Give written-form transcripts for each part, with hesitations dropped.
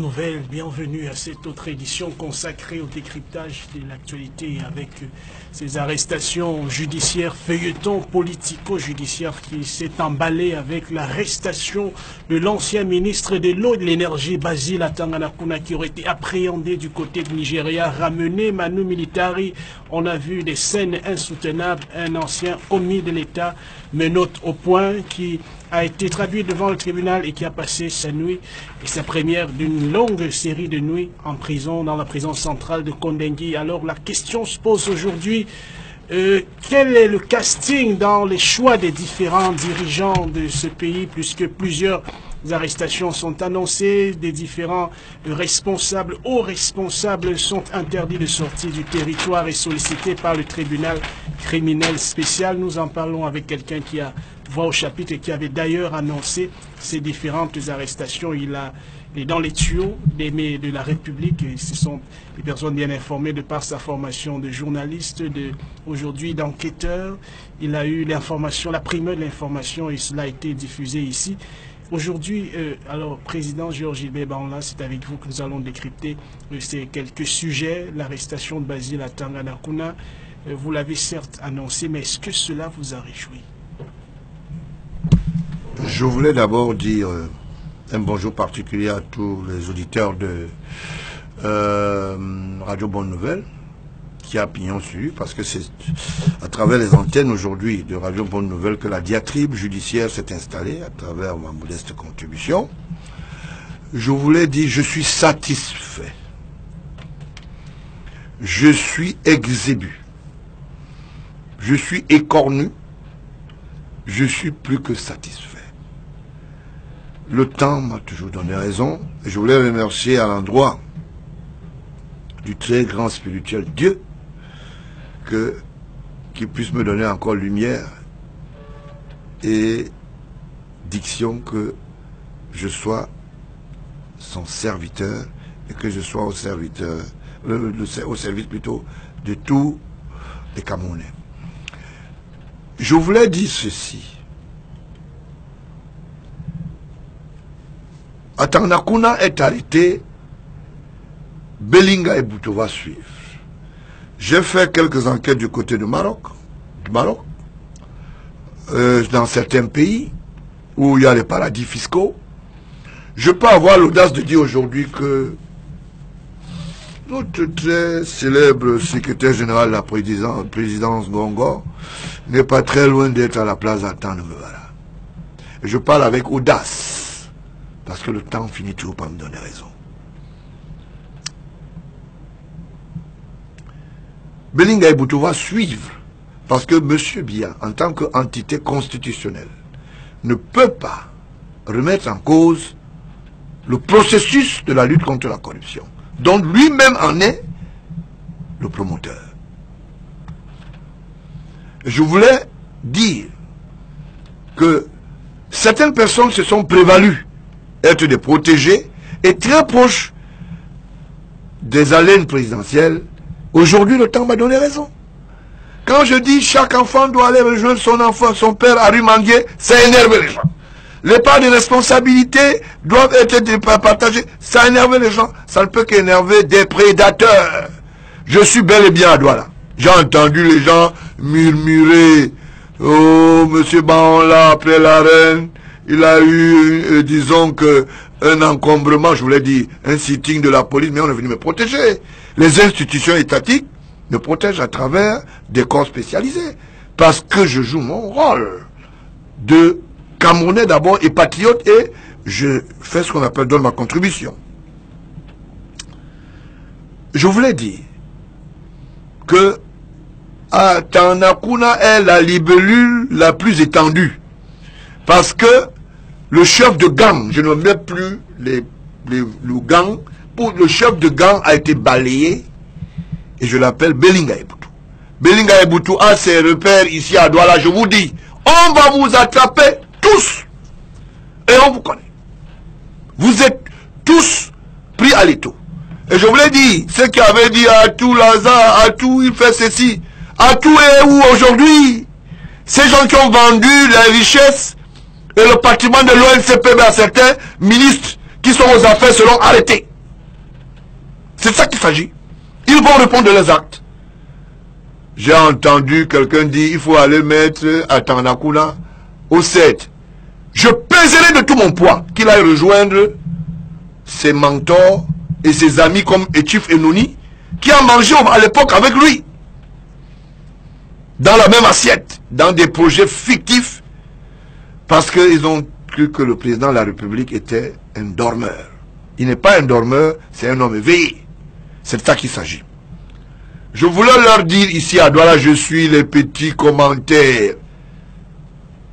nouvelle, bienvenue à cette autre édition consacrée au décryptage de l'actualité avec ces arrestations judiciaires, feuilletons politico-judiciaires qui s'est emballé avec l'arrestation de l'ancien ministre de l'eau et de l'énergie, Basil Atanganakuna, qui aurait été appréhendé du côté de Nigeria, ramené Manu Militari. On a vu des scènes insoutenables, un ancien commis de l'État, menotte au point, qui a été traduit devant le tribunal et qui a passé sa nuit et sa première d'une longue série de nuits en prison, dans la prison centrale de Kondengui. Alors la question se pose aujourd'hui, quel est le casting dans les choix des différents dirigeants de ce pays, puisque plusieurs arrestations sont annoncées, des différents responsables, hauts responsables sont interdits de sortie du territoire et sollicités par le tribunal criminel spécial. Nous en parlons avec quelqu'un qui a voix au chapitre et qui avait d'ailleurs annoncé ces différentes arrestations. Il est dans les tuyaux de la République et ce sont des personnes bien informées de par sa formation de journaliste, aujourd'hui d'enquêteur. Il a eu l'information, la primeur de l'information et cela a été diffusé ici. Aujourd'hui, alors, Président Georges-Gilbert Banla, c'est avec vous que nous allons décrypter ces quelques sujets. L'arrestation de Basil Atanganakuna, vous l'avez certes annoncé, mais est-ce que cela vous a réjoui? Je voulais d'abord dire un bonjour particulier à tous les auditeurs de Radio Bonne Nouvelle, qui a pignon sur lui, parce que c'est à travers les antennes aujourd'hui de Radio Bonne Nouvelle que la diatribe judiciaire s'est installée, à travers ma modeste contribution. Je voulais dire, je suis satisfait. Je suis exébu. Je suis écornu. Je suis plus que satisfait. Le temps m'a toujours donné raison. Et je voulais remercier à l'endroit du très grand spirituel Dieu qu'il puisse me donner encore lumière et diction, que je sois son serviteur et que je sois au service plutôt de tous les Camerounais. Je voulais dire ceci. Atanganakuna est arrêté, Belinga et Boutou va suivre. J'ai fait quelques enquêtes du côté du Maroc, dans certains pays où il y a les paradis fiscaux. Je peux avoir l'audace de dire aujourd'hui que notre très célèbre secrétaire général de la présidence Gongo n'est pas très loin d'être à la place Atanganakuna. Je parle avec audace, parce que le temps finit toujours par me donner raison. Belinga et Boutou va suivre, parce que M. Biya, en tant qu'entité constitutionnelle, ne peut pas remettre en cause le processus de la lutte contre la corruption, dont lui-même en est le promoteur. Je voulais dire que certaines personnes se sont prévalues être des protégés et très proches des haleines présidentielles. Aujourd'hui, le temps m'a donné raison. Quand je dis chaque enfant doit aller rejoindre son père à Rumangué, ça énerve les gens. Les parts de responsabilité doivent être partagées, ça énerve les gens. Ça ne peut qu'énerver des prédateurs. Je suis bel et bien à Douala. J'ai entendu les gens murmurer. Oh, M. Banla, après la reine, il a eu, disons que, un encombrement, je voulais dire, un sitting de la police, mais on est venu me protéger. Les institutions étatiques me protègent à travers des corps spécialisés. Parce que je joue mon rôle de Camerounais d'abord et patriote, et je fais ce qu'on appelle, donne ma contribution. Je voulais dire que Atanganakuna est la libellule la plus étendue. Parce que le chef de gang, je ne mets plus le gang, le chef de gang a été balayé et je l'appelle Belinga et Boutou. Belinga et Boutou a ses repères ici à Douala. Je vous dis, on va vous attraper tous et on vous connaît. Vous êtes tous pris à l'étau. Et je voulais dire, ceux qui avaient dit à tout Lazare, à tout il fait ceci, à tout et où aujourd'hui, ces gens qui ont vendu les richesses et le patrimoine de l'ONCPB à certains ministres qui sont aux affaires seront arrêtés. C'est ça qu'il s'agit. Ils vont répondre de leurs actes. J'ai entendu quelqu'un dire il faut aller mettre à Tanakula au 7. Je pèserai de tout mon poids qu'il aille rejoindre ses mentors et ses amis comme Etif Enouni qui a mangé à l'époque avec lui. Dans la même assiette, dans des projets fictifs, parce qu'ils ont cru que le président de la République était un dormeur. Il n'est pas un dormeur, c'est un homme éveillé. C'est de ça qu'il s'agit. Je voulais leur dire ici à Douala, je suis les petits commentaires.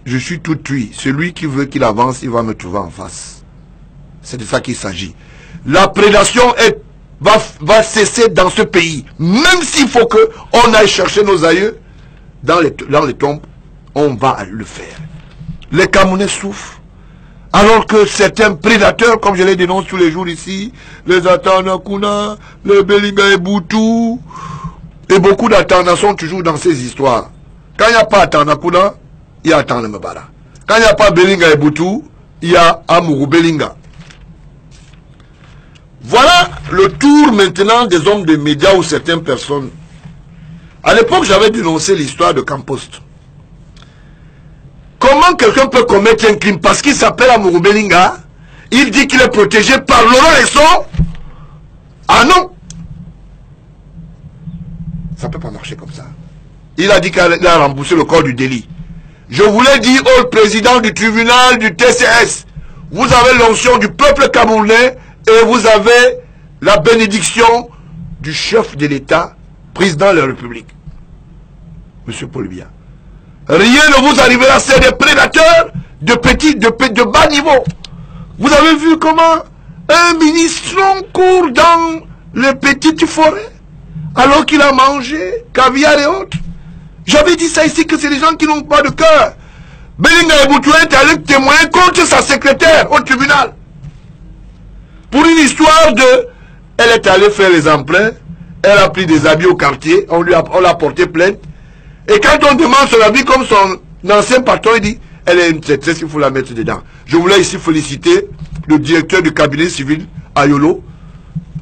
Je suis tout oui. Celui qui veut qu'il avance, il va me trouver en face. C'est de ça qu'il s'agit. La prédation va cesser dans ce pays. Même s'il faut qu'on aille chercher nos aïeux dans les tombes, on va le faire. Les Camerounais souffrent. Alors que certains prédateurs, comme je les dénonce tous les jours ici, les Atanakuna, les Belinga et Boutou, et beaucoup d'Atana sont toujours dans ces histoires. Quand il n'y a pas Atanakuna, il y a Atana Mbara. Quand il n'y a pas Belinga et Boutou, il y a Amourou Belinga. Voilà le tour maintenant des hommes de médias ou certaines personnes. À l'époque, j'avais dénoncé l'histoire de Campost. Comment quelqu'un peut commettre un crime parce qu'il s'appelle Amourou Belinga? Il dit qu'il est protégé par Laurent Esson. Ah non! Ça ne peut pas marcher comme ça. Il a dit qu'il a remboursé le corps du délit. Je voulais dire au président du tribunal du TCS, vous avez l'onction du peuple camerounais et vous avez la bénédiction du chef de l'État, président de la République. Monsieur Paul Biya. Rien ne vous arrivera, c'est des prédateurs de bas niveau. Vous avez vu comment un ministre court dans les petites forêts alors qu'il a mangé caviar et autres. J'avais dit ça ici que c'est des gens qui n'ont pas de cœur. Belinga Eboutou est allé témoigner contre sa secrétaire au tribunal. Pour une histoire de... Elle est allée faire les emprunts, elle a pris des habits au quartier, on l'a porté plainte. Et quand on demande son habit comme son ancien patron, il dit, elle est une traîtresse, il faut la mettre dedans. Je voulais ici féliciter le directeur du cabinet civil, Ayolo,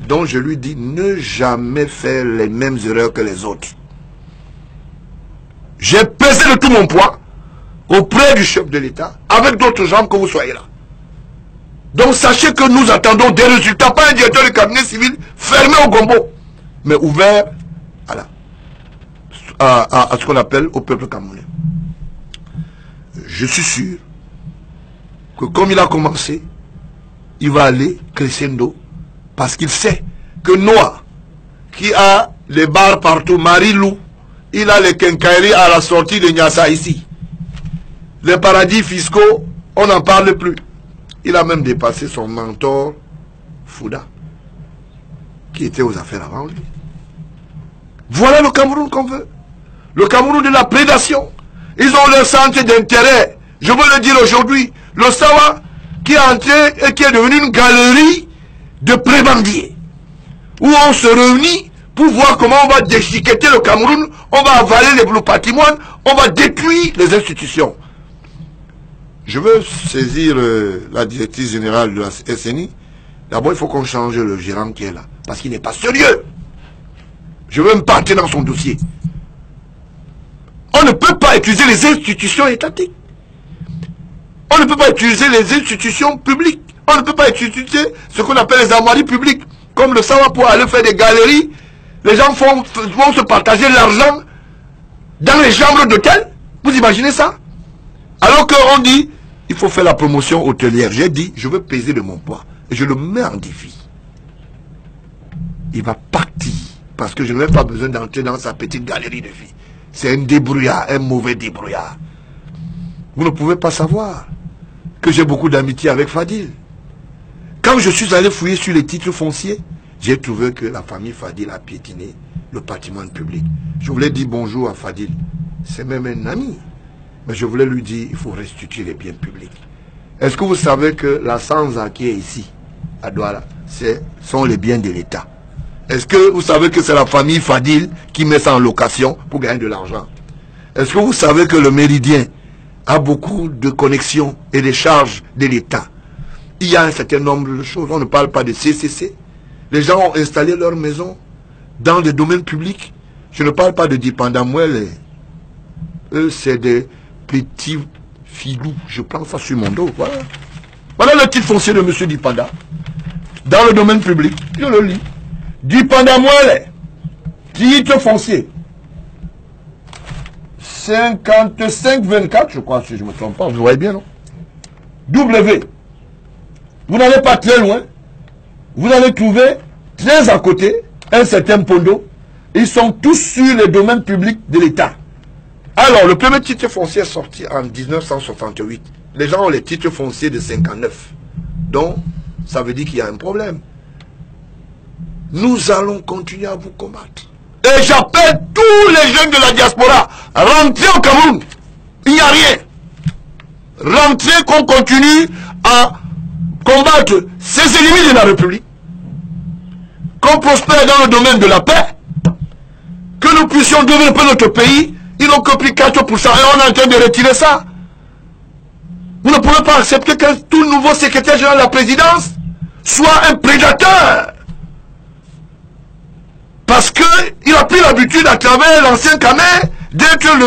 dont je lui dis, ne jamais faire les mêmes erreurs que les autres. J'ai pesé de tout mon poids auprès du chef de l'État, avec d'autres gens que vous soyez là. Donc sachez que nous attendons des résultats, pas un directeur du cabinet civil fermé au gombo, mais ouvert à ce qu'on appelle au peuple camerounais. Je suis sûr que comme il a commencé, il va aller crescendo, parce qu'il sait que Noah, qui a les bars partout, Marie-Lou, il a les quincailleries à la sortie de Nyassa ici. Les paradis fiscaux, on n'en parle plus. Il a même dépassé son mentor, Fouda, qui était aux affaires avant lui. Voilà le Cameroun qu'on veut. Le Cameroun de la prédation. Ils ont leur centre d'intérêt. Je veux le dire aujourd'hui. Le Sawa, qui est entré et qui est devenu une galerie de prébendiers. Où on se réunit pour voir comment on va déchiqueter le Cameroun, on va avaler les bleus patrimoines, on va détruire les institutions. Je veux saisir la directrice générale de la SNI. D'abord, il faut qu'on change le gérant qui est là. Parce qu'il n'est pas sérieux. Je veux me partir dans son dossier. On ne peut pas utiliser les institutions étatiques. On ne peut pas utiliser les institutions publiques. On ne peut pas utiliser ce qu'on appelle les armoiries publiques. Comme le Sawa pour aller faire des galeries. Les gens vont se partager l'argent dans les chambres d'hôtel. Vous imaginez ça? Alors qu'on dit, il faut faire la promotion hôtelière. J'ai dit, je veux peser de mon poids. Et je le mets en défi. Il va partir. Parce que je n'ai pas besoin d'entrer dans sa petite galerie de vie. C'est un débrouillard, un mauvais débrouillard. Vous ne pouvez pas savoir que j'ai beaucoup d'amitié avec Fadil. Quand je suis allé fouiller sur les titres fonciers, j'ai trouvé que la famille Fadil a piétiné le patrimoine public. Je voulais dire bonjour à Fadil. C'est même un ami. Mais je voulais lui dire, il faut restituer les biens publics. Est-ce que vous savez que la Sanza qui est ici, à Douala, sont les biens de l'État? Est-ce que vous savez que c'est la famille Fadil qui met ça en location pour gagner de l'argent? Est-ce que vous savez que le Méridien a beaucoup de connexions et de charges de l'État? Il y a un certain nombre de choses. On ne parle pas de CCC, Les gens ont installé leur maison dans le domaine public. Je ne parle pas de Dipandamouel. Eux, c'est des petits filous. Je prends ça sur mon dos. Voilà. Voilà le titre foncier de M. Dipanda. Dans le domaine public. Je le lis. Dipandamouel. Titre foncier. 55-24, je crois, si je ne me trompe pas. Vous voyez bien, non? W. Vous n'allez pas très loin. Vous allez trouver, très à côté, un certain Pondo. Ils sont tous sur les domaines publics de l'État. Alors, le premier titre foncier est sorti en 1968. Les gens ont les titres fonciers de 59. Donc, ça veut dire qu'il y a un problème. Nous allons continuer à vous combattre. Et j'appelle tous les jeunes de la diaspora à rentrer au Cameroun. Il n'y a rien. Rentrez qu'on continue à combattre ces ennemis de la République. Qu'on prospère dans le domaine de la paix. Que nous puissions développer notre pays. Ils n'ont que pris 4% et on est en train de retirer ça. Vous ne pouvez pas accepter qu'un tout nouveau secrétaire général de la présidence soit un prédateur. Parce qu'il a pris l'habitude à travers l'ancien Kamé d'être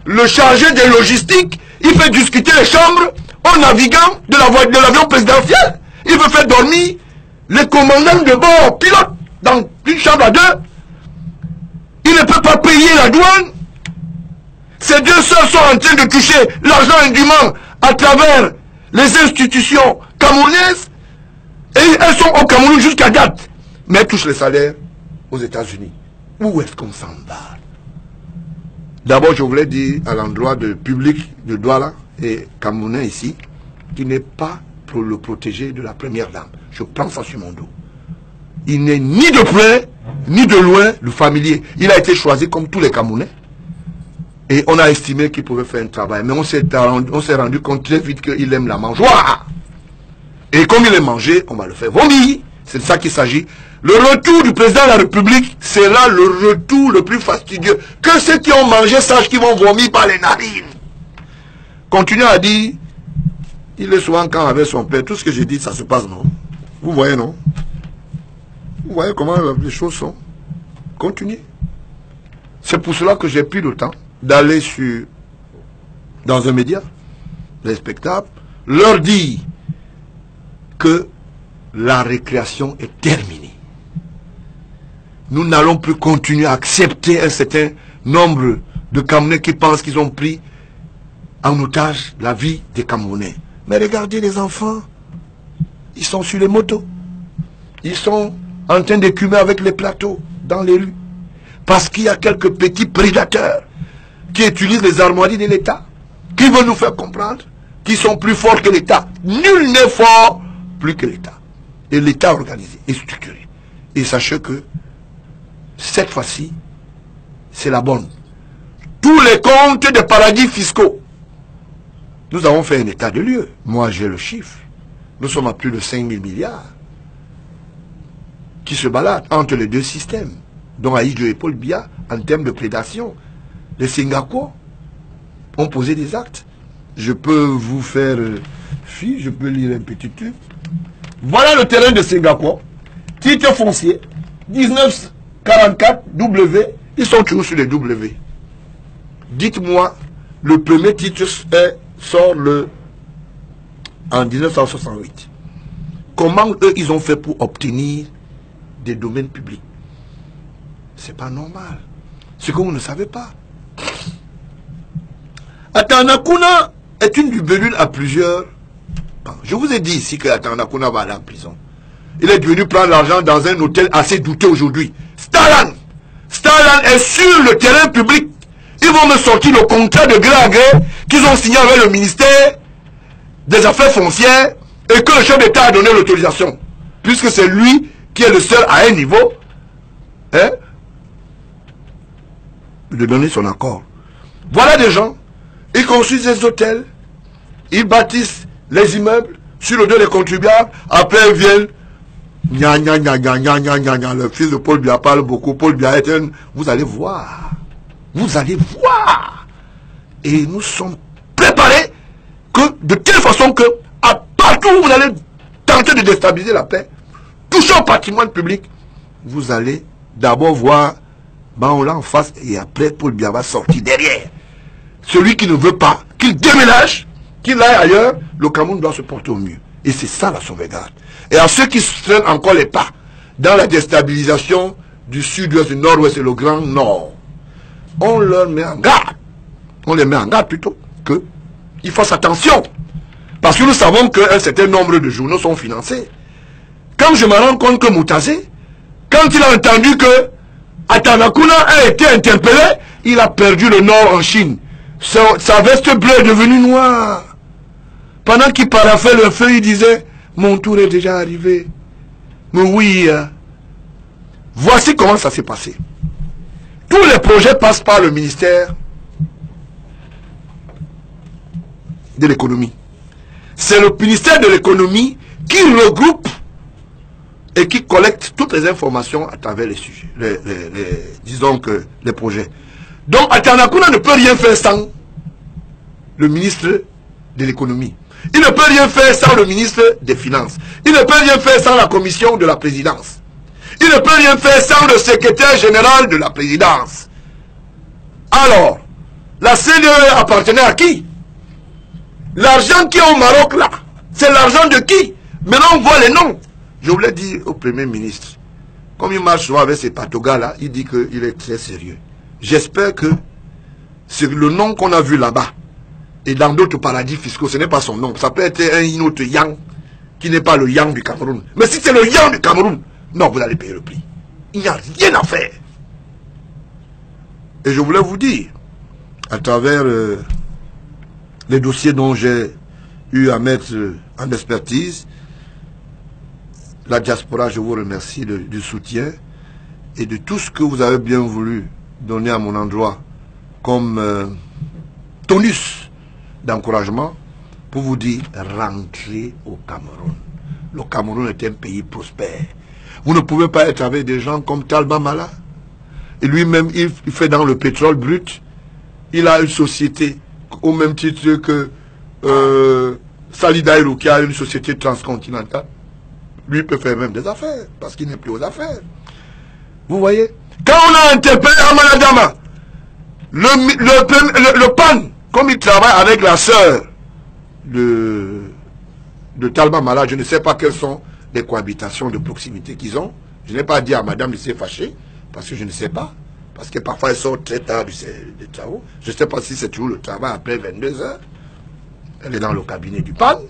le chargé des logistiques. Il fait discuter les chambres en naviguant de l'avion présidentiel. Il veut faire dormir les commandants de bord, pilotes, dans une chambre à deux. Il ne peut pas payer la douane. Ces deux sœurs sont en train de toucher l'argent indûment à travers les institutions camerounaises. Et elles sont au Cameroun jusqu'à date. Mais elles touchent les salaires aux États-Unis. Où est-ce qu'on s'en va? D'abord, je voulais dire à l'endroit du public de Douala et Camerounais ici, qu'il n'est pas pour le protéger de la première dame. Je prends ça sur mon dos. Il n'est ni de près, ni de loin le familier. Il a été choisi comme tous les Camerounais. Et on a estimé qu'il pouvait faire un travail. Mais on s'est rendu compte très vite qu'il aime la mangeoire. Et comme il est mangé, on va le faire vomir. C'est de ça qu'il s'agit. Le retour du président de la République, c'est là le retour le plus fastidieux. Que ceux qui ont mangé sachent qu'ils vont vomir par les narines. Continuez à dire, il est souvent quand avec son père, tout ce que j'ai dit, ça se passe, non? Vous voyez, non? Vous voyez comment les choses sont? Continuez. C'est pour cela que j'ai pris le temps d'aller dans un média respectable, leur dire que la récréation est terminée. Nous n'allons plus continuer à accepter un certain nombre de Camerounais qui pensent qu'ils ont pris en otage la vie des Camerounais. Mais regardez les enfants, ils sont sur les motos. Ils sont en train d'écumer avec les plateaux dans les rues. Parce qu'il y a quelques petits prédateurs qui utilisent les armoiries de l'État, qui veulent nous faire comprendre qu'ils sont plus forts que l'État. Nul n'est fort plus que l'État. Et l'État organisé et structuré. Et sachez que cette fois-ci, c'est la bonne. Tous les comptes des paradis fiscaux. Nous avons fait un état de lieu. Moi, j'ai le chiffre. Nous sommes à plus de 5 000 milliards qui se baladent entre les deux systèmes, dont Aïdjo et Paul Biya, en termes de prédation. Les Singapour ont posé des actes. Je peux vous faire fi, je peux lire un petit truc. Voilà le terrain de Singapour. Titre foncier, 1944 W. Ils sont toujours sur les W. Dites-moi, le premier titre sort en 1968. Comment eux, ils ont fait pour obtenir des domaines publics? C'est pas normal. Ce que vous ne savez pas. Atanakuna est une libellule à plusieurs. Je vous ai dit ici que Atanakuna va aller en prison. Il est venu prendre l'argent dans un hôtel assez douteux aujourd'hui. Stalan est sur le terrain public. Ils vont me sortir le contrat de gré à gré qu'ils ont signé avec le ministère des Affaires foncières et que le chef d'État a donné l'autorisation. Puisque c'est lui qui est le seul à un niveau de donner son accord. Voilà des gens, ils construisent des hôtels, ils bâtissent les immeubles sur le dos des contribuables, après ils viennent le fils de Paul Biya parle beaucoup, Paul Biya est un... Vous allez voir. Vous allez voir. Et nous sommes préparés que, de telle façon que, à partout où vous allez tenter de déstabiliser la paix, tout touchez au patrimoine public, vous allez d'abord voir Baola en face et après Paul Biya va sortir derrière. Celui qui ne veut pas, qu'il déménage, qu'il aille ailleurs, le Cameroun doit se porter au mieux. Et c'est ça la sauvegarde. Et à ceux qui traînent encore les pas dans la déstabilisation du sud-ouest, du nord-ouest et le grand nord, on leur met en garde. On les met en garde plutôt qu'ils fassent attention. Parce que nous savons qu'un certain nombre de journaux sont financés. Quand je me rends compte que Moutazé, quand il a entendu que Atanakuna a été interpellé, il a perdu le nord en Chine. Sa veste bleue est devenue noire. Pendant qu'il paraffait le feu, il disait, mon tour est déjà arrivé. Mais oui, voici comment ça s'est passé. Tous les projets passent par le ministère de l'économie. C'est le ministère de l'économie qui regroupe et qui collecte toutes les informations à travers les sujets, disons que les projets. Donc Atanakuna ne peut rien faire sans le ministre de l'économie. Il ne peut rien faire sans le ministre des Finances. Il ne peut rien faire sans la commission de la présidence. Il ne peut rien faire sans le secrétaire général de la présidence. Alors, la CDE appartenait à qui? L'argent qui est au Maroc là, c'est l'argent de qui? Maintenant on voit les noms. Je voulais dire au Premier ministre, comme il marche souvent avec ces patogas là, il dit qu'il est très sérieux. J'espère que c'est le nom qu'on a vu là-bas. Et dans d'autres paradis fiscaux, ce n'est pas son nom. Ça peut être un autre yang qui n'est pas le yang du Cameroun. Mais si c'est le yang du Cameroun, non, vous allez payer le prix. Il n'y a rien à faire. Et je voulais vous dire, à travers les dossiers dont j'ai eu à mettre en expertise, la diaspora, je vous remercie du soutien et de tout ce que vous avez bien voulu donner à mon endroit comme tonus d'encouragement pour vous dire rentrez au Cameroun. Le Cameroun est un pays prospère. Vous ne pouvez pas être avec des gens comme Talba Mala. Et lui-même, il fait dans le pétrole brut. Il a une société au même titre que Salida Elou qui a une société transcontinentale. Lui peut faire même des affaires parce qu'il n'est plus aux affaires. Vous voyez? Quand on a interpellé Amanadama, le PAN, comme il travaille avec la sœur de Talba Mala, je ne sais pas quelles sont les cohabitations de proximité qu'ils ont. Je n'ai pas dit à madame de se fâcher, parce que je ne sais pas. Parce que parfois elle sort très tard des travaux. Je ne sais pas si c'est toujours le travail après 22 h. Elle est dans le cabinet du PAN.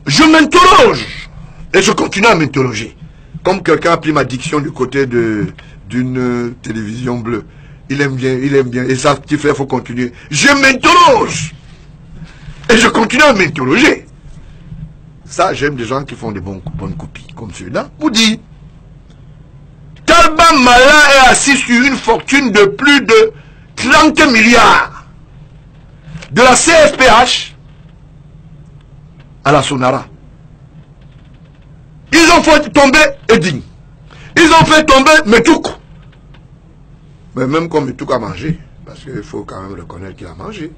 Je m'interroge. Et je continue à m'interroger. Comme quelqu'un a pris ma diction du côté d'une télévision bleue. Il aime bien. Et ça, petit frère, il faut continuer. Je m'interroge. Et je continue à m'interroger. Ça, j'aime des gens qui font des bonnes copies, comme celui-là. Vous dites, Talba Mala est assis sur une fortune de plus de 30 milliards. De la CFPH à la Sonara. Ils ont fait tomber Eding. Ils ont fait tomber Metouk. Mais même comme Metouk a mangé, parce qu'il faut quand même reconnaître qu'il a mangé.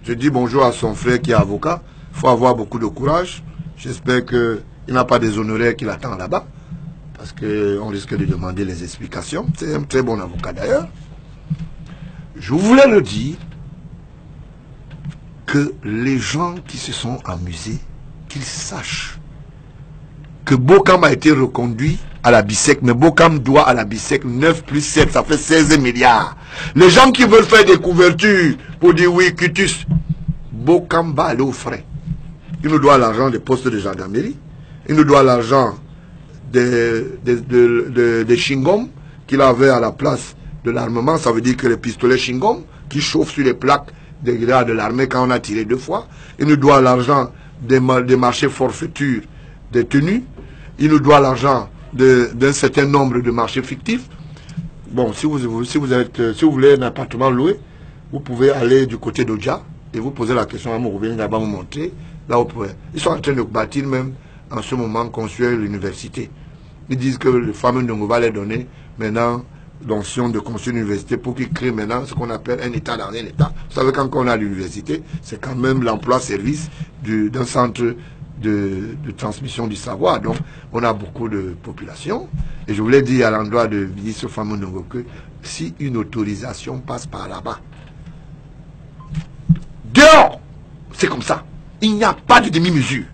Je dis bonjour à son frère qui est avocat. Il faut avoir beaucoup de courage. J'espère qu'il n'a pas des honoraires qui l'attendent là-bas. Parce qu'on risque de demander les explications. C'est un très bon avocat d'ailleurs. Je voulais le dire que les gens qui se sont amusés, qu'ils sachent que Bokam a été reconduit à la BISEC, mais Bokam doit à la BISEC 9 plus 7, ça fait 16 milliards. Les gens qui veulent faire des couvertures pour dire oui, Cutus, Bokam va aller aux frais. Il nous doit l'argent des postes de gendarmerie, il nous doit l'argent des Shingom qu'il avait à la place de l'armement, ça veut dire que les pistolets Shingom qui chauffent sur les plaques des grades de l'armée quand on a tiré 2 fois, il nous doit l'argent des marchés forfaitures des tenues, il nous doit l'argent d'un certain nombre de marchés fictifs. Bon, si vous voulez un appartement loué, vous pouvez aller du côté d'Odja et vous poser la question à Mourouvin, là-bas vous montrer, là vous pouvez. Ils sont en train de bâtir même en ce moment construire l'université. Ils disent que le fameux Ndongo va les donner maintenant l'option de construire une université pour qu'ils créent maintenant ce qu'on appelle un État dans un État. Vous savez, quand on a l'université, c'est quand même l'emploi-service d'un centre de transmission du savoir. Donc, on a beaucoup de population. Et je voulais dire à l'endroit de ministre Famonongo que si une autorisation passe par là-bas, dehors, c'est comme ça. Il n'y a pas de demi-mesure.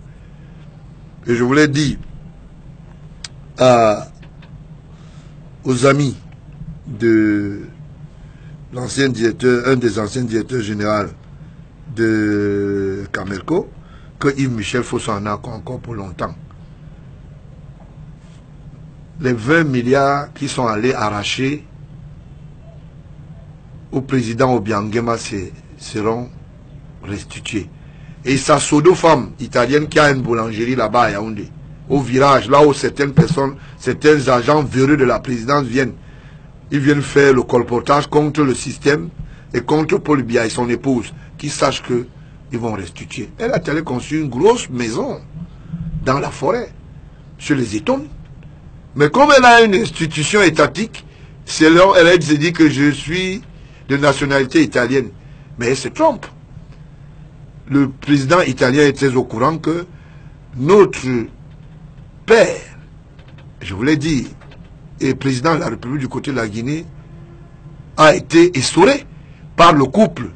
Et je voulais dire aux amis de l'ancien directeur, un des anciens directeurs généraux de Camelco, que Yves Michel Fosso en a encore pour longtemps. Les 20 milliards qui sont allés arracher au président Obiangema seront restitués. Et sa pseudo-femme italienne qui a une boulangerie là-bas à Yaoundé, au virage, là où certaines personnes, certains agents véreux de la présidence viennent, ils viennent faire le colportage contre le système et contre Paul Biya et son épouse, qui sachent qu'ils vont restituer. Elle a tellement construit une grosse maison dans la forêt, sur les étonnes. Mais comme elle a une institution étatique, elle se dit que je suis de nationalité italienne. Mais elle se trompe. Le président italien est très au courant que notre père, je voulais dire, et président de la République du côté de la Guinée, a été essoré par le couple.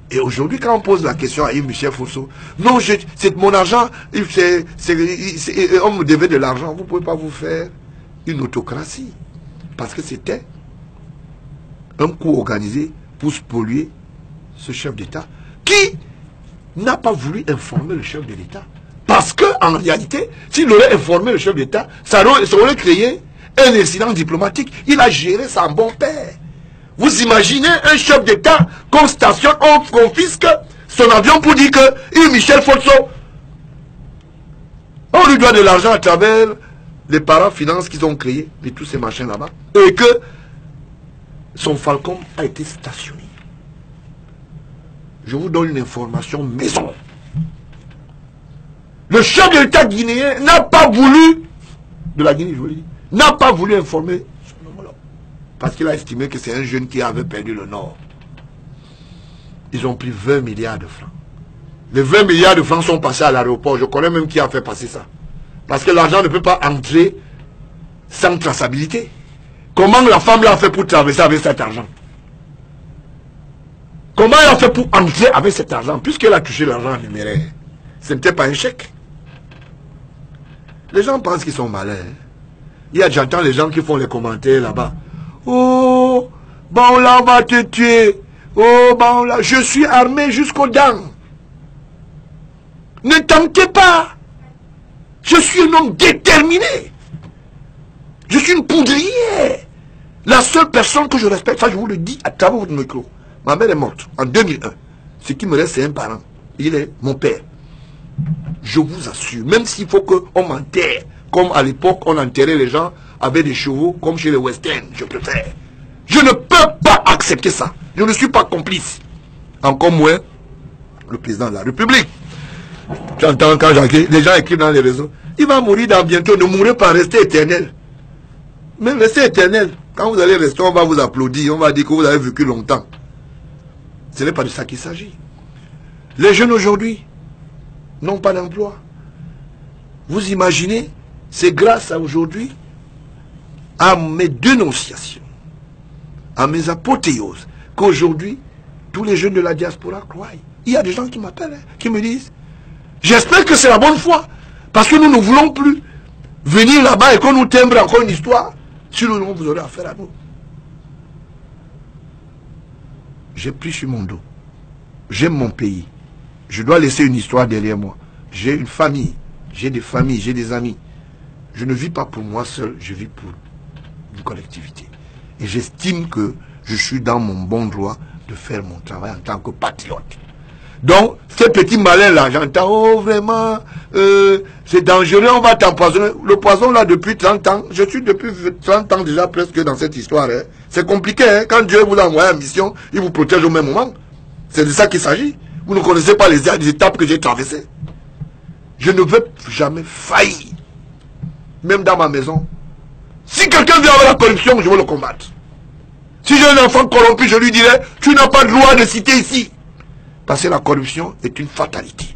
Et aujourd'hui, quand on pose la question à Yves Michel Fosso, non, c'est mon argent, on me devait de l'argent, vous ne pouvez pas vous faire une autocratie. Parce que c'était un coup organisé pour spolier ce chef d'État qui n'a pas voulu informer le chef de l'État. Parce qu'en réalité, s'il aurait informé le chef d'État, ça aurait créé un incident diplomatique. Il a géré ça en bon père. Vous imaginez un chef d'État qu'on stationne, on confisque son avion pour dire que Yves Michel Fosso, on lui doit de l'argent à travers les parafinances qu'ils ont créés, et tous ces machins là-bas, et que son Falcon a été stationné. Je vous donne une information maison. Le chef de l'État guinéen n'a pas voulu, de la Guinée, je vous le dis, n'a pas voulu informer son homologue. Parce qu'il a estimé que c'est un jeune qui avait perdu le Nord. Ils ont pris 20 milliards de francs. Les 20 milliards de francs sont passés à l'aéroport. Je connais même qui a fait passer ça. Parce que l'argent ne peut pas entrer sans traçabilité. Comment la femme l'a fait pour traverser avec cet argent? Comment elle a fait pour entrer avec cet argent? Puisqu'elle a touché l'argent en numéraire. Ce n'était pas un chèque. Les gens pensent qu'ils sont malins. J'entends les gens qui font les commentaires là-bas. Oh, bon là on va te tuer. Oh, bon là, je suis armé jusqu'aux dents. Ne tentez pas. Je suis un homme déterminé. Je suis une poudrière. La seule personne que je respecte, ça je vous le dis à travers votre micro. Ma mère est morte en 2001. Ce qui me reste, c'est un parent. Il est mon père. Je vous assure, même s'il faut qu'on m'enterre, comme à l'époque on enterrait les gens avec des chevaux, comme chez les Western, je préfère. Je ne peux pas accepter ça. Je ne suis pas complice. Encore moins le président de la République. J'entends quand les gens écrivent dans les réseaux, il va mourir dans bientôt, ne mourrez pas, restez éternel. Mais restez éternel. Quand vous allez rester, on va vous applaudir, on va dire que vous avez vécu longtemps. Ce n'est pas de ça qu'il s'agit. Les jeunes aujourd'hui n'ont pas d'emploi. Vous imaginez, c'est grâce à aujourd'hui, à mes dénonciations, à mes apothéoses, qu'aujourd'hui, tous les jeunes de la diaspora croient. Il y a des gens qui m'appellent, qui me disent, j'espère que c'est la bonne foi, parce que nous ne voulons plus venir là-bas et qu'on nous timbre encore une histoire, sinon vous aurez affaire à nous. J'ai pris sur mon dos. J'aime mon pays. Je dois laisser une histoire derrière moi. J'ai une famille. J'ai des familles, j'ai des amis. Je ne vis pas pour moi seul, je vis pour une collectivité. Et j'estime que je suis dans mon bon droit de faire mon travail en tant que patriote. Donc, ces petits malins-là, j'entends, oh vraiment, c'est dangereux, on va t'empoisonner. Le poison là, depuis 30 ans, je suis depuis 30 ans déjà presque dans cette histoire. Hein. C'est compliqué, hein. Quand Dieu vous a envoyé en mission, il vous protège au même moment. C'est de ça qu'il s'agit. Vous ne connaissez pas les étapes que j'ai traversées. Je ne veux jamais faillir. Même dans ma maison. Si quelqu'un vient avec la corruption, je veux le combattre. Si j'ai un enfant corrompu, je lui dirai, tu n'as pas le droit de citer ici. Parce que la corruption est une fatalité.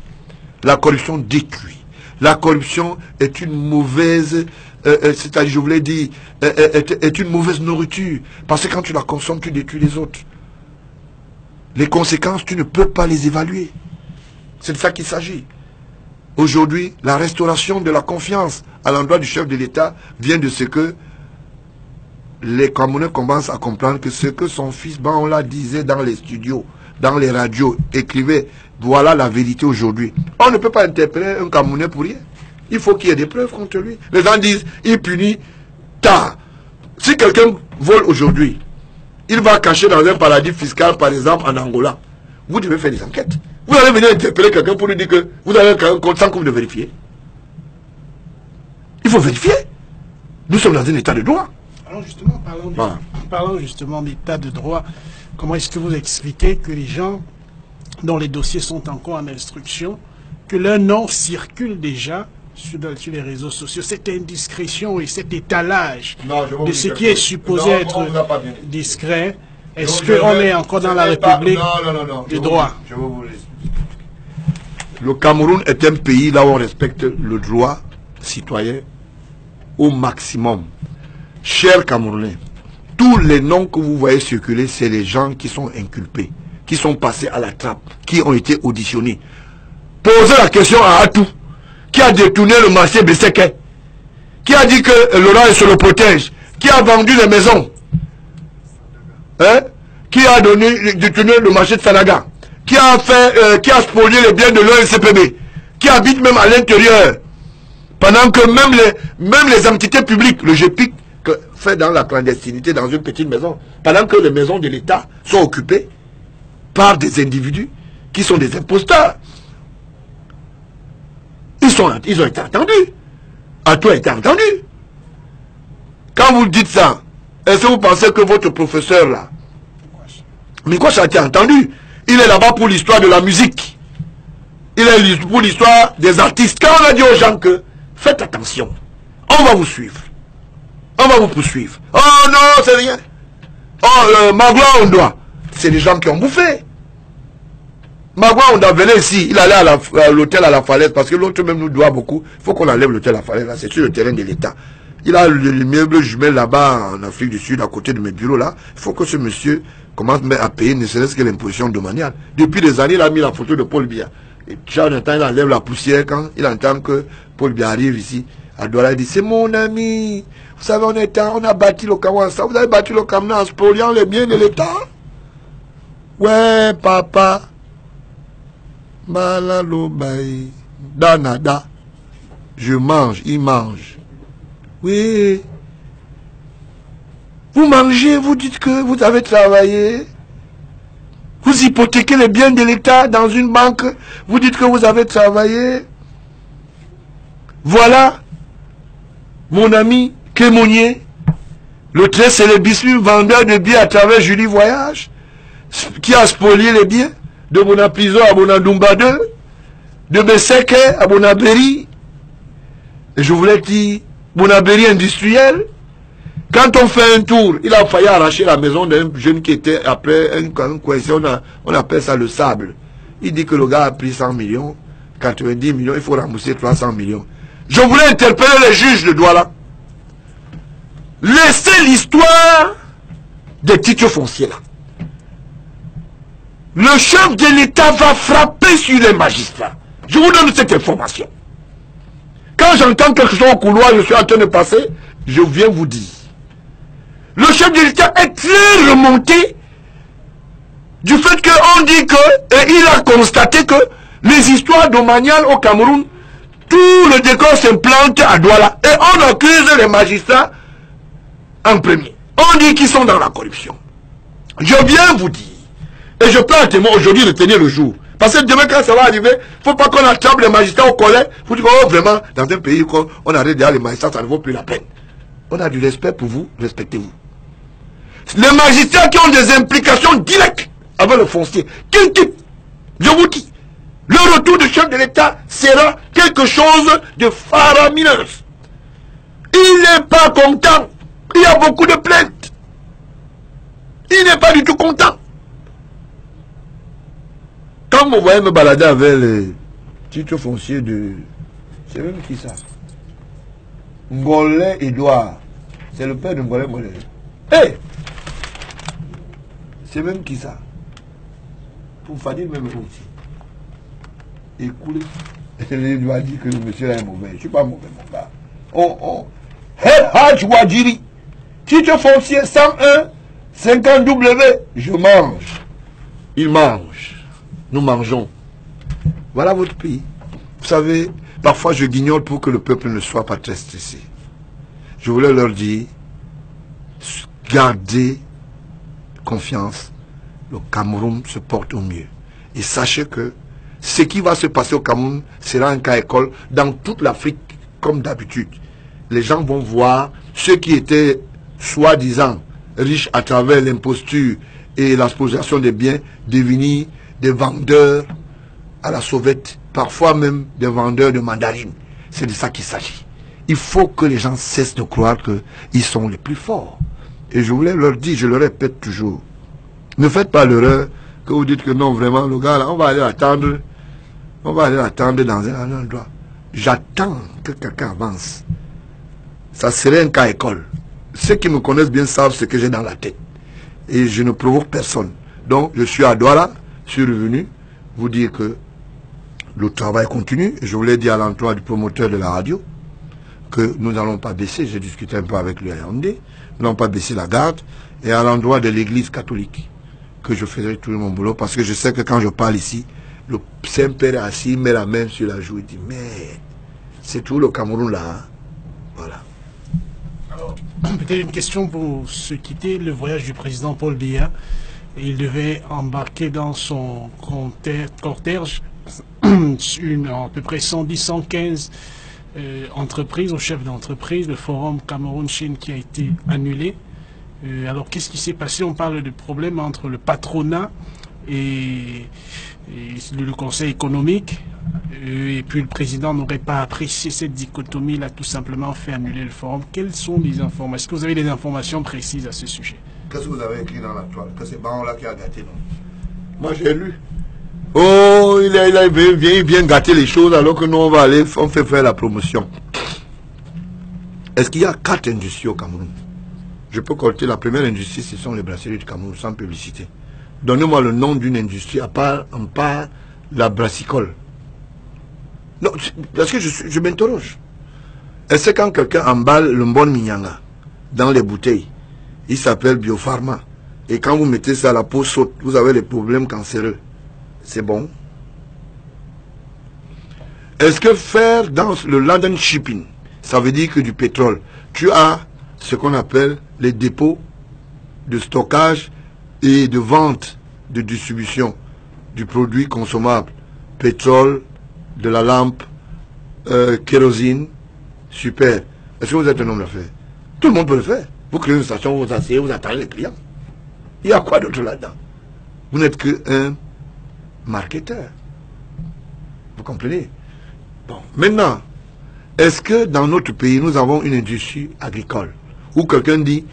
La corruption détruit. La corruption est une mauvaise, c'est-à-dire, je voulais dire, est une mauvaise nourriture. Parce que quand tu la consommes, tu détruis les autres. Les conséquences, tu ne peux pas les évaluer. C'est de ça qu'il s'agit. Aujourd'hui, la restauration de la confiance à l'endroit du chef de l'État vient de ce que les Camerounais commencent à comprendre que ce que son fils Banla disait dans les studios, dans les radios, écrivait, voilà la vérité aujourd'hui. On ne peut pas interpeller un Camerounais pour rien. Il faut qu'il y ait des preuves contre lui. Les gens disent, il punit tard. Si quelqu'un vole aujourd'hui, il va cacher dans un paradis fiscal, par exemple en Angola. Vous devez faire des enquêtes. Vous allez venir interpeller quelqu'un pour lui dire que vous avez un compte sans que vous le vérifiez. Il faut vérifier. Nous sommes dans un état de droit. Alors justement, parlons justement d'état de droit. Comment est-ce que vous expliquez que les gens dont les dossiers sont encore en instruction, que leur nom circule déjà sur les réseaux sociaux, cette indiscrétion et cet étalage de ce qui est supposé être discret, est-ce qu'on est encore dans la République du droit? Je vais vous l'expliquer. Le Cameroun est un pays là où on respecte le droit citoyen au maximum. Chers Camerounais, tous les noms que vous voyez circuler, c'est les gens qui sont inculpés, qui sont passés à la trappe, qui ont été auditionnés. Posez la question à Atou, qui a détourné le marché Besseke, qui a dit que Laurent se le protège, qui a vendu les maisons, hein? Qui a détourné le marché de Sanaga, qui a spolié les biens de l'ONCPB, qui habite même à l'intérieur, pendant que même les entités publiques, le GEPIC, fait dans la clandestinité, dans une petite maison, pendant que les maisons de l'État sont occupées par des individus qui sont des imposteurs. Ils ont été entendus. Atou a été entendu. Quand vous dites ça, est-ce que vous pensez que votre professeur là, Mikwash a été entendu? Il est là-bas pour l'histoire de la musique. Il est pour l'histoire des artistes. Quand on a dit aux gens que faites attention, on va vous suivre. On va vous poursuivre. Oh non, c'est rien. Oh, Magua Ondoa, c'est les gens qui ont bouffé. Magua Ondoa venait ici, il allait à l'hôtel à la falaise, parce que l'autre même nous doit beaucoup. Il faut qu'on enlève l'hôtel à la falaise, là, c'est sur le terrain de l'État. Il a l'immeuble jumelle là-bas en Afrique du Sud, à côté de mes bureaux là. Il faut que ce monsieur commence à payer ne serait-ce que l'imposition domaniale. Depuis des années, il a mis la photo de Paul Biya. Et chaque temps, il enlève la poussière quand il entend que Paul Biya arrive ici. À Douala, il dit, c'est mon ami. Vous savez, on a bâti le Cameroun ensemble. Vous avez bâti le Cameroun en spoliant les biens de l'État. Ouais, papa. Malalobaï. Danada. Je mange, il mange. Oui. Vous mangez, vous dites que vous avez travaillé. Vous hypothéquez les biens de l'État dans une banque. Vous dites que vous avez travaillé. Voilà. Mon ami Kémonier, le très célébissime vendeur de billets à travers Julie Voyage, qui a spolié les biens de Bonapriso à Bonadumba 2, de Besseke à Bonaberi, et je voulais dire Bonaberi industriel. Quand on fait un tour, il a failli arracher la maison d'un jeune qui était après un coincé, on appelle ça le sable. Il dit que le gars a pris 100 millions, 90 millions, il faut rembourser 300 millions. Je voulais interpeller les juges de Douala. Laissez l'histoire des titres fonciers là. Le chef de l'État va frapper sur les magistrats. Je vous donne cette information. Quand j'entends quelque chose au couloir, je suis en train de passer, je viens vous dire. Le chef de l'État est très remonté du fait qu'on dit que, et il a constaté que les histoires domaniales au Cameroun, tout le décor s'implante à Douala. Et on accuse les magistrats en premier. On dit qu'ils sont dans la corruption. Je viens vous dire, et je peux à témoin aujourd'hui retenir le jour. Parce que demain, quand ça va arriver, il ne faut pas qu'on attrape les magistrats au collet. Vous dites, oh vraiment, dans un pays où on arrête derrière les magistrats, ça ne vaut plus la peine. On a du respect pour vous, respectez-vous. Les magistrats qui ont des implications directes avec le foncier, quel type? Je vous dis, le retour du chef de l'État sera quelque chose de faramineux. Il n'est pas content. Il y a beaucoup de plaintes. Il n'est pas du tout content. Quand vous voyez me balader avec les titres fonciers de C'est même qui ça? Ngolé Edouard. C'est le père de Ngolé Ngolé. Hé! C'est même qui ça? Pour Fadil même aussi. Écoutez, il doit dire que le monsieur là est mauvais. Je ne suis pas mauvais, mon gars. Hey, Haj Wadjiri. Titre foncier 101 50W. Je mange. Il mange. Nous mangeons. Voilà votre pays. Vous savez, parfois je guignole pour que le peuple ne soit pas très stressé. Je voulais leur dire, gardez confiance. Le Cameroun se porte au mieux. Et sachez que ce qui va se passer au Cameroun sera un cas école dans toute l'Afrique, comme d'habitude. Les gens vont voir ceux qui étaient soi-disant riches à travers l'imposture et la spoliation des biens devenir des vendeurs à la sauvette, parfois même des vendeurs de mandarines. C'est de ça qu'il s'agit. Il faut que les gens cessent de croire qu'ils sont les plus forts. Et je voulais leur dire, je le répète toujours, ne faites pas l'erreur que vous dites que non, vraiment, le gars là, on va aller attendre dans un endroit. J'attends que quelqu'un avance. Ça serait un cas école. Ceux qui me connaissent bien savent ce que j'ai dans la tête. Et je ne provoque personne. Donc, je suis à Douala, je suis revenu vous dire que le travail continue. Je voulais dire à l'endroit du promoteur de la radio que nous n'allons pas baisser. J'ai discuté un peu avec le RND. Nous n'allons pas baisser la garde. Et à l'endroit de l'église catholique, que je ferai tout mon boulot. Parce que je sais que quand je parle ici, le Saint-Père est assis, met la main sur la joue et dit, mais c'est tout le Cameroun là. Hein? Voilà. Alors, peut-être une question pour se quitter. Le voyage du président Paul Biya, il devait embarquer dans son cortège à peu près 110-115 entreprises, aux chefs d'entreprise, le forum Cameroun-Chine qui a été annulé. Alors qu'est-ce qui s'est passé? On parle de problèmes entre le patronat et le conseil économique, et puis le président n'aurait pas apprécié cette dichotomie, il a tout simplement fait annuler le forum. Quelles sont les informations? Est-ce que vous avez des informations précises à ce sujet? Qu'est-ce que vous avez écrit dans la toile? Que c'est Baon-là qui a gâté, non? Moi j'ai lu. Oh, il vient gâter les choses alors que nous on va aller, on fait faire la promotion. Est-ce qu'il y a 4 industries au Cameroun? Je peux compter la première industrie, ce sont les brasseries du Cameroun, sans publicité. Donnez-moi le nom d'une industrie, à part la brassicole. Non, parce que je m'interroge. Est-ce que quand quelqu'un emballe le bon mignanga dans les bouteilles, il s'appelle Biopharma, et quand vous mettez ça, la peau saute, vous avez des problèmes cancéreux. C'est bon? Est-ce que faire dans le land shipping, ça veut dire que du pétrole, tu as ce qu'on appelle les dépôts de stockage et de vente, de distribution du produit consommable, pétrole, de la lampe, kérosine, super. Est-ce que vous êtes un homme d'affaires? Tout le monde peut le faire. Vous créez une station, vous asseyez, vous attendez les clients. Il y a quoi d'autre là-dedans? Vous n'êtes qu'un marketeur. Vous comprenez? Bon, maintenant, est-ce que dans notre pays, nous avons une industrie agricole où quelqu'un dit,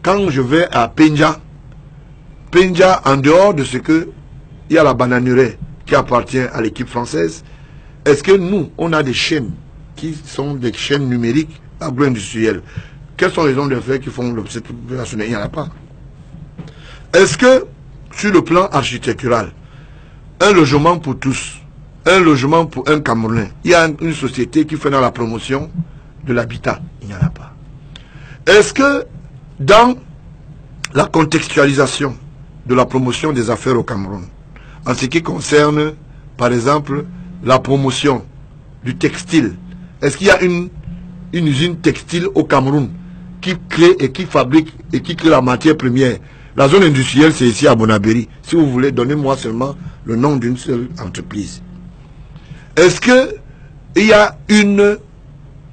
quand je vais à Penja, en dehors de ce que il y a la bananeraie qui appartient à l'équipe française, est-ce que nous, on a des chaînes qui sont des chaînes numériques agro-industrielles? Quels sont les hommes d'affaires qui font cette opération? Il n'y en a pas. Est-ce que, sur le plan architectural, un logement pour tous, un logement pour un Camerounais, il y a une société qui fait dans la promotion de l'habitat? Il n'y en a pas. Est-ce que, dans la contextualisation de la promotion des affaires au Cameroun, en ce qui concerne, par exemple, la promotion du textile, est-ce qu'il y a une usine textile au Cameroun qui crée et qui fabrique et qui crée la matière première? La zone industrielle, c'est ici à Bonabéry. Si vous voulez, donnez-moi seulement le nom d'une seule entreprise. Est-ce qu'il y a une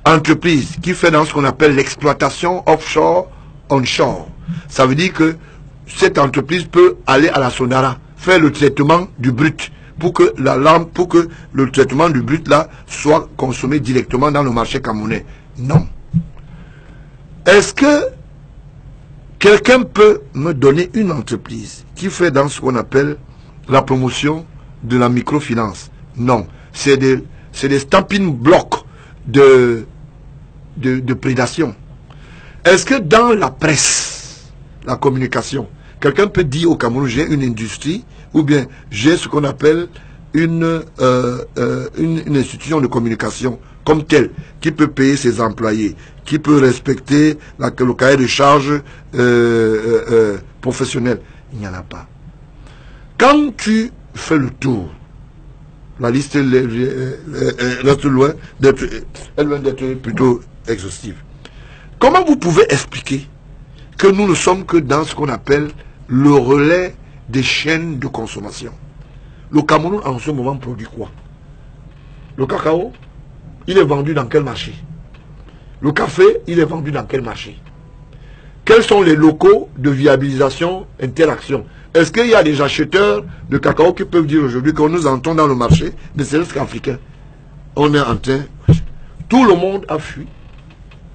entreprise qui fait dans ce qu'on appelle l'exploitation offshore, onshore? Ça veut dire que cette entreprise peut aller à la Sonara, faire le traitement du brut, pour que la lampe, pour que le traitement du brut là soit consommé directement dans le marché camerounais. Non. Est-ce que quelqu'un peut me donner une entreprise qui fait dans ce qu'on appelle la promotion de la microfinance? Non. C'est des stamping blocks de prédation. Est-ce que dans la presse, la communication, quelqu'un peut dire au Cameroun, j'ai une industrie, ou bien j'ai ce qu'on appelle une institution de communication comme telle, qui peut payer ses employés, qui peut respecter le cahier de charges professionnel? Il n'y en a pas. Quand tu fais le tour, la liste reste loin d'être plutôt exhaustive. Comment vous pouvez expliquer que nous ne sommes que dans ce qu'on appelle le relais des chaînes de consommation? Le Cameroun en ce moment produit quoi? Le cacao, il est vendu dans quel marché? Le café, il est vendu dans quel marché? Quels sont les locaux de viabilisation, interaction? Est-ce qu'il y a des acheteurs de cacao qui peuvent dire aujourd'hui qu'on nous entend dans le marché, mais c'est juste qu'africain? On est en train... Tout le monde a fui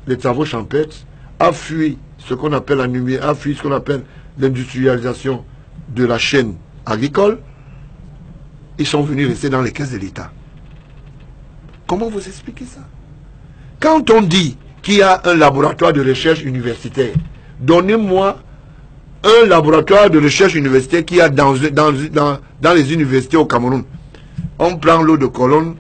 les travaux champêtres, a fui ce qu'on appelle la nuit, a fui ce qu'on appelle l'industrialisation de la chaîne agricole. Ils sont venus rester dans les caisses de l'État. Comment vous expliquez ça? Quand on dit qu'il y a un laboratoire de recherche universitaire, donnez-moi un laboratoire de recherche universitaire qu'il y a dans les universités au Cameroun. On prend l'eau de colonne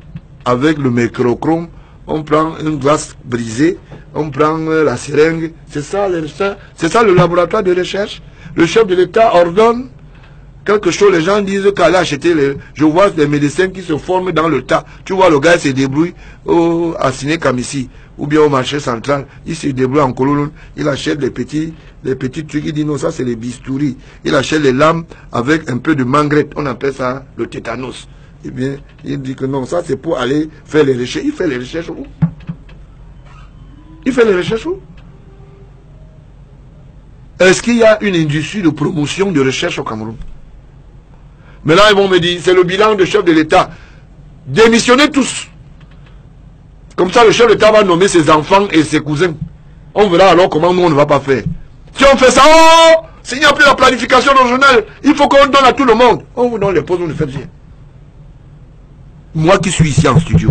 avec le mercurochrome, on prend une glace brisée, on prend la seringue. C'est ça le laboratoire de recherche. Le chef de l'État ordonne quelque chose, les gens disent qu'elle a acheté je vois des médecins qui se forment dans le tas. Tu vois, le gars se débrouille à Siné Kamissi ou bien au marché central. Il se débrouille en Kolonon. Il achète les petits trucs. Il dit non, ça c'est les bistouris. Il achète les lames avec un peu de mangrette. On appelle ça le tétanos. Eh bien, il dit que non, ça c'est pour aller faire les recherches. Il fait les recherches où? Il fait les recherches où? Est-ce qu'il y a une industrie de promotion de recherche au Cameroun? Maintenant, ils vont me dire, c'est le bilan du chef de l'État. Démissionnez tous. Comme ça, le chef de l'État va nommer ses enfants et ses cousins. On verra alors comment nous, on ne va pas faire. Si on fait ça, oh, s'il n'y a plus la planification régionale, il faut qu'on donne à tout le monde. On vous donne les postes, vous ne faites rien. Moi qui suis ici en studio,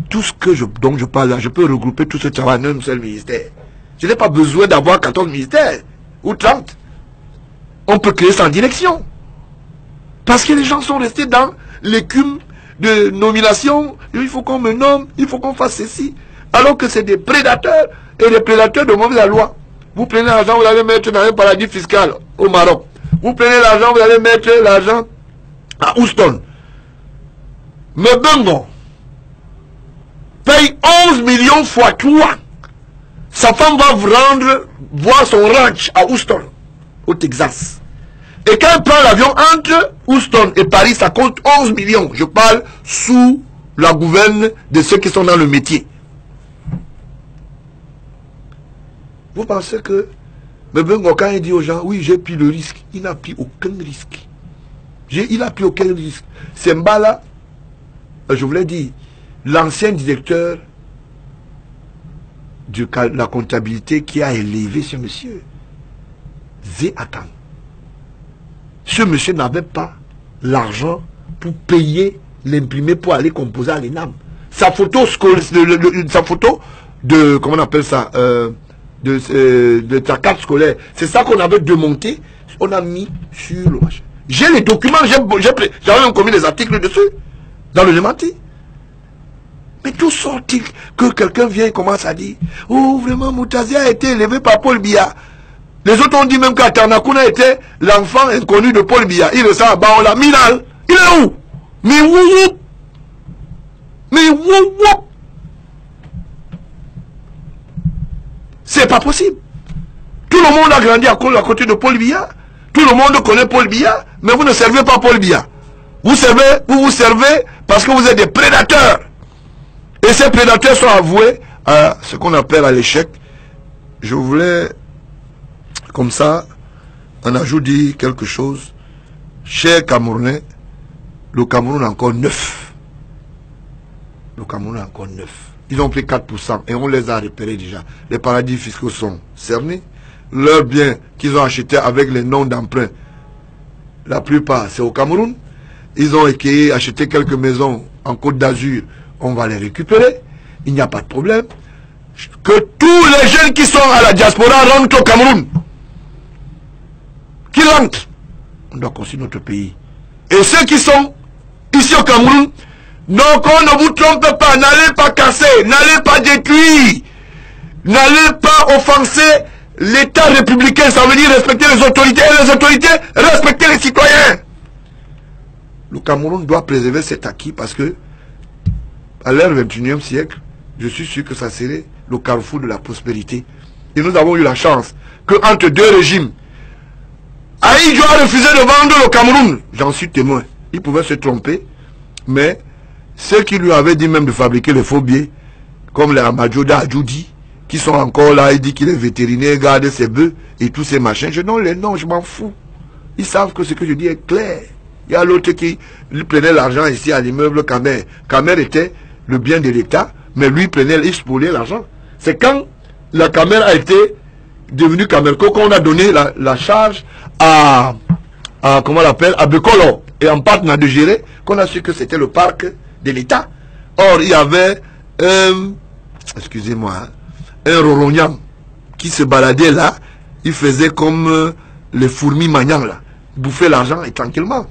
tout ce dont je parle là, je peux regrouper tout ce travail dans un seul ministère. Je n'ai pas besoin d'avoir 14 ministères ou 30. On peut créer sans direction. Parce que les gens sont restés dans l'écume de nomination. Il faut qu'on me nomme, il faut qu'on fasse ceci. Alors que c'est des prédateurs et des prédateurs de mauvaise loi. Vous prenez l'argent, vous allez mettre dans un paradis fiscal au Maroc. Vous prenez l'argent, vous allez mettre l'argent à Houston. Mais Bengo paye 11 millions fois 3. Sa femme va voir son ranch à Houston, au Texas. Et quand elle prend l'avion entre Houston et Paris, ça compte 11 millions. Je parle sous la gouverne de ceux qui sont dans le métier. Vous pensez que Bengo, quand il dit aux gens, oui, j'ai pris le risque, il n'a pris aucun risque. Il n'a pris aucun risque. C'est Mbala, je voulais dire, l'ancien directeur de la comptabilité qui a élevé ce monsieur. Zéatan. Ce monsieur n'avait pas l'argent pour payer l'imprimé pour aller composer à l'ENAM. Sa photo de, comment on appelle ça, de ta carte scolaire, c'est ça qu'on avait démonté, on a mis sur le machin. J'ai les documents, j'avais même commis des articles dessus, dans le démenti. Mais tout sort-il que quelqu'un vient et commence à dire, oh vraiment Moutazi a été élevé par Paul Biya. Les autres ont dit même qu'Atanakuna était l'enfant inconnu de Paul Biya. Il est ça, on l'a mis là. Il est où? Mais où? Mais où? C'est pas possible. Tout le monde a grandi à côté de Paul Biya. Tout le monde connaît Paul Biya, mais vous ne servez pas Paul Biya. Vous vous servez parce que vous êtes des prédateurs. Et ces prédateurs sont avoués à ce qu'on appelle à l'échec. Je voulais, comme ça, en ajout dire quelque chose. Chers Camerounais, le Cameroun est encore neuf. Le Cameroun est encore neuf. Ils ont pris 4% et on les a repérés déjà. Les paradis fiscaux sont cernés. Leurs biens qu'ils ont achetés avec les noms d'emprunt, la plupart c'est au Cameroun. Ils ont acheté quelques maisons en Côte d'Azur. on va les récupérer. Il n'y a pas de problème. Que tous les jeunes qui sont à la diaspora rentrent au Cameroun. Qu'ils rentrent. On doit construire notre pays. Et ceux qui sont ici au Cameroun, donc on ne vous trompe pas, n'allez pas casser, n'allez pas détruire, n'allez pas offenser l'État républicain, ça veut dire respecter les autorités, et les autorités, respecter les citoyens. Le Cameroun doit préserver cet acquis parce que, à l'ère 21e siècle, je suis sûr que ça serait le carrefour de la prospérité. Et nous avons eu la chance qu'entre deux régimes, Ahidjo a refusé de vendre le Cameroun. J'en suis témoin. Il pouvait se tromper, mais ceux qui lui avaient dit même de fabriquer les faux billets, comme les Amadjoda Adjoudi, qui sont encore là, il dit qu'il est vétérinaire, garde ses bœufs et tous ces machins. Je donne les noms, je m'en fous. Ils savent que ce que je dis est clair. Il y a l'autre qui lui prenait l'argent ici à l'immeuble Camer. Camer était le bien de l'État, mais lui prenait, il spoliait l'argent. C'est quand la Camer a été devenue Camerco qu'on a donné la charge à comment on l'appelle, à Bekolo et en partenariat de gérer, qu'on a su que c'était le parc de l'État. Or, il y avait excusez-moi, un rorognam qui se baladait là, il faisait comme les fourmis magnans là, bouffer l'argent et tranquillement.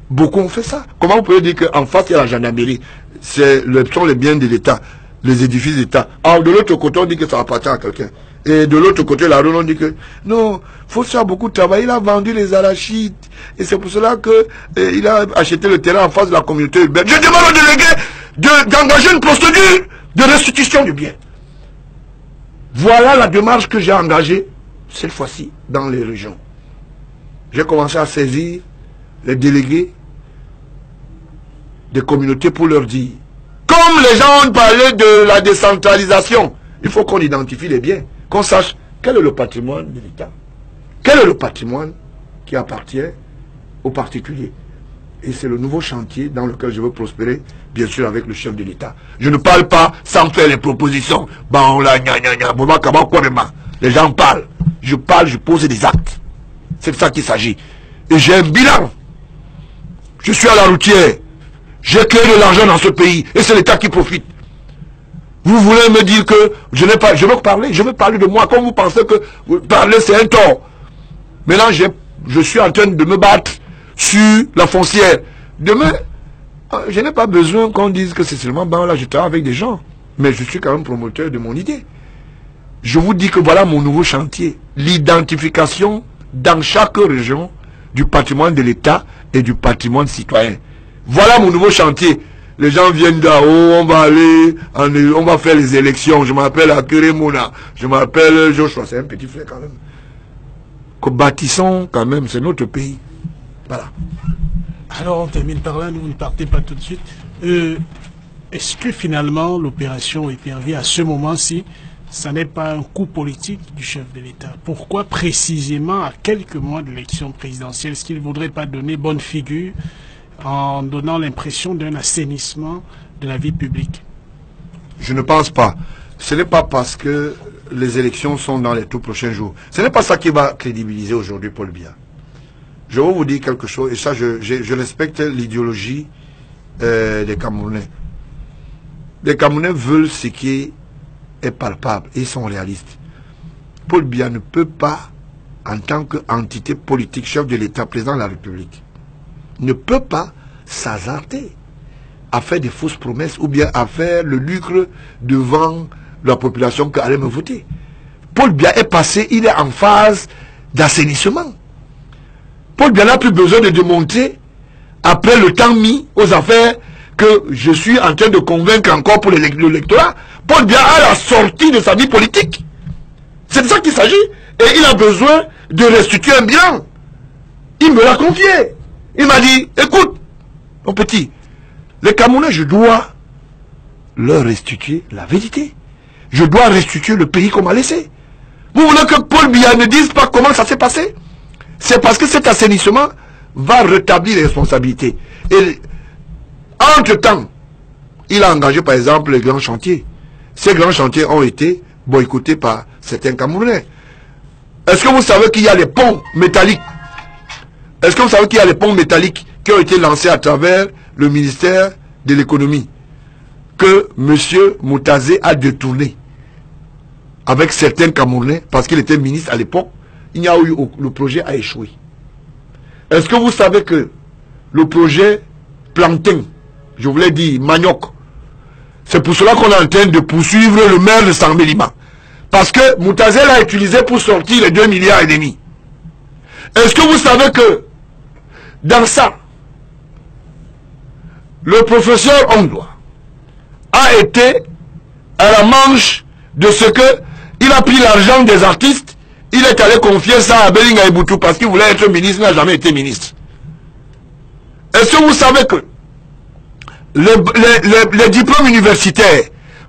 Beaucoup ont fait ça. Comment vous pouvez dire qu'en face il y a la gendarmerie, ce sont les biens de l'État, les édifices d'État. Alors de l'autre côté on dit que ça appartient à quelqu'un. Et de l'autre côté la rue on dit que non, faut faire beaucoup de travail. Il a vendu les arachides et c'est pour cela que il a acheté le terrain en face de la communauté urbaine. Je demande au délégué d'engager une procédure de restitution du bien. Voilà la démarche que j'ai engagée cette fois-ci dans les régions. J'ai commencé à saisir les délégués des communautés pour leur dire, comme les gens ont parlé de la décentralisation, il faut qu'on identifie les biens, qu'on sache quel est le patrimoine de l'État, quel est le patrimoine qui appartient aux particuliers. Et c'est le nouveau chantier dans lequel je veux prospérer, bien sûr avec le chef de l'État. Je ne parle pas sans faire les propositions. Les gens parlent. Je parle, je pose des actes. C'est de ça qu'il s'agit. Et j'ai un bilan. Je suis à la routière. J'ai créé de l'argent dans ce pays. Et c'est l'État qui profite. Vous voulez me dire que je n'ai pas... Je veux parler de moi. Comme vous pensez que parler c'est un tort. Maintenant, je suis en train de me battre sur la foncière. Demain, je n'ai pas besoin qu'on dise que c'est seulement là, je travaille avec des gens. Mais je suis quand même promoteur de mon idée. Je vous dis que voilà mon nouveau chantier. L'identification dans chaque région du patrimoine de l'État et du patrimoine citoyen. Voilà mon nouveau chantier. Les gens viennent d'Ao, on va aller, on va faire les élections. Je m'appelle Akere Mona. Je m'appelle Joshua. C'est un petit frère quand même. Que bâtissons quand même, c'est notre pays. Voilà. Alors on termine par là, vous ne partez pas tout de suite. Est-ce que finalement l'opération Épervier à ce moment-ci, ça n'est pas un coup politique du chef de l'État? Pourquoi précisément à quelques mois de l'élection présidentielle? Est-ce qu'il ne voudrait pas donner bonne figure en donnant l'impression d'un assainissement de la vie publique? Je ne pense pas. Ce n'est pas parce que les élections sont dans les tout prochains jours. Ce n'est pas ça qui va crédibiliser aujourd'hui Paul Biya. Je vais vous dire quelque chose, et ça je respecte l'idéologie des Camerounais. Les Camerounais veulent ce qui est palpable, et ils sont réalistes. Paul Biya ne peut pas, en tant qu'entité politique, chef de l'État, président de la République, ne peut pas s'hasarder à faire des fausses promesses ou bien à faire le lucre devant la population qui allait me voter. Paul Biya est passé, il est en phase d'assainissement. Paul Biya n'a plus besoin de démontrer, après le temps mis aux affaires, que je suis en train de convaincre encore pour l'électorat. Paul Biya a la sortie de sa vie politique. C'est de ça qu'il s'agit. Et il a besoin de restituer un bilan. Il me l'a confié. Il m'a dit, écoute, mon petit, les Camerounais, je dois leur restituer la vérité. Je dois restituer le pays qu'on m'a laissé. Vous voulez que Paul Biya ne dise pas comment ça s'est passé? C'est parce que cet assainissement va rétablir les responsabilités. Et entre-temps, il a engagé par exemple les grands chantiers. Ces grands chantiers ont été boycottés par certains Camerounais. Est-ce que vous savez qu'il y a les ponts métalliques? Est-ce que vous savez qu'il y a les ponts métalliques qui ont été lancés à travers le ministère de l'économie? que M. Moutazé a détourné avec certains Camerounais, parce qu'il était ministre à l'époque, le projet a échoué. Est-ce que vous savez que le projet plantain, je voulais dire manioc, c'est pour cela qu'on est en train de poursuivre le maire de Sambélima. Parce que Moutazé l'a utilisé pour sortir les 2,5 milliards. Est-ce que vous savez que dans ça, le professeur Ondoa a été à la manche de ce que il a pris l'argent des artistes, il est allé confier ça à Belinga Eboutou parce qu'il voulait être ministre, il n'a jamais été ministre. Est-ce que vous savez que les diplômes universitaires,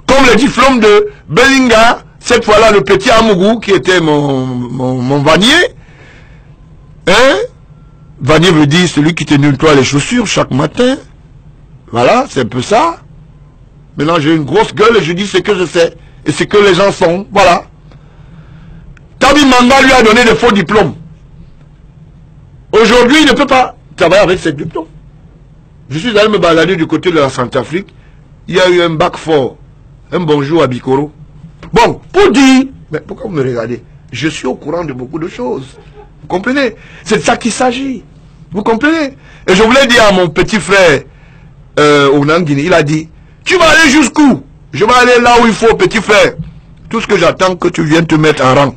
comme le diplôme de Belinga, cette fois-là le petit Amougou qui était mon vanier, hein? Vanier veut dire celui qui te nettoie les chaussures chaque matin. Voilà, c'est un peu ça. Maintenant j'ai une grosse gueule et je dis ce que je sais. Et ce que les gens font. Voilà. Tabi Manga lui a donné de faux diplômes. Aujourd'hui, il ne peut pas travailler avec ces diplômes. Je suis allé me balader du côté de la Centrafrique. Il y a eu un bac fort. Un bonjour à Bikoro. Bon, pour dire... Mais pourquoi vous me regardez? Je suis au courant de beaucoup de choses. Vous comprenez? C'est de ça qu'il s'agit. Vous comprenez? Et je voulais dire à mon petit frère au Nangini, il a dit, tu vas aller jusqu'où? Je vais aller là où il faut, petit frère. Tout ce que j'attends, que tu viennes te mettre en rang.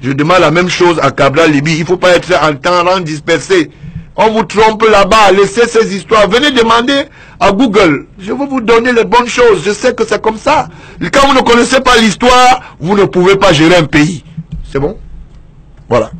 Je demande la même chose à Cabral Libi. Il ne faut pas être en temps rang dispersé. On vous trompe là-bas. Laissez ces histoires. Venez demander à Google. Je vais vous donner les bonnes choses. Je sais que c'est comme ça. Quand vous ne connaissez pas l'histoire, vous ne pouvez pas gérer un pays. C'est bon? Voilà.